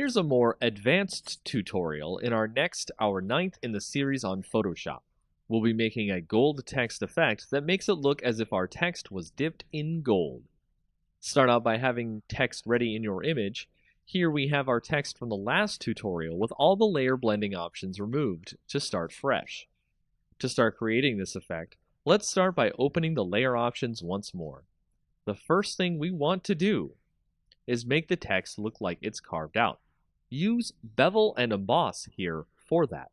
Here's a more advanced tutorial in our ninth in the series on Photoshop. We'll be making a gold text effect that makes it look as if our text was dipped in gold. Start out by having text ready in your image. Here we have our text from the last tutorial with all the layer blending options removed to start fresh. To start creating this effect, let's start by opening the layer options once more. The first thing we want to do is make the text look like it's carved out. Use bevel and emboss here for that.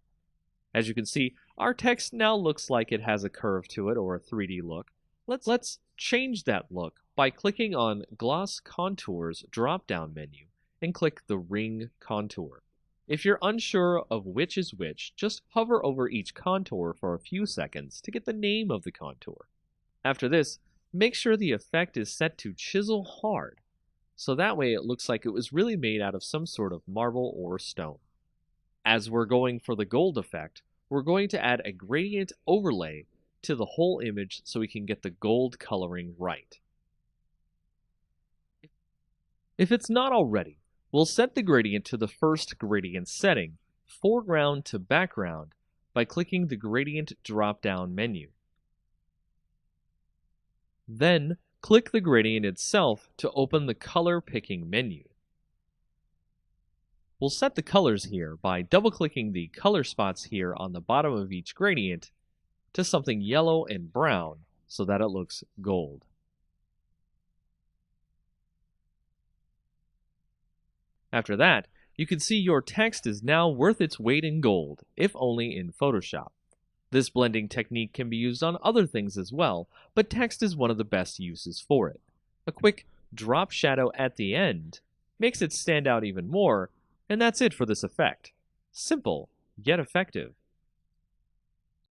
As you can see, our text now looks like it has a curve to it or a 3D look. Let's change that look by clicking on Gloss Contours drop-down menu and click the ring contour. If you're unsure of which is which, just hover over each contour for a few seconds to get the name of the contour. After this, make sure the effect is set to chisel hard, so that way it looks like it was really made out of some sort of marble or stone. As we're going for the gold effect, we're going to add a gradient overlay to the whole image so we can get the gold coloring right. If it's not already, we'll set the gradient to the first gradient setting, foreground to background, by clicking the gradient drop-down menu. Then, click the gradient itself to open the color picking menu. We'll set the colors here by double-clicking the color spots here on the bottom of each gradient to something yellow and brown so that it looks gold. After that, you can see your text is now worth its weight in gold, if only in Photoshop. This blending technique can be used on other things as well, but text is one of the best uses for it. A quick drop shadow at the end makes it stand out even more, and that's it for this effect. Simple, yet effective.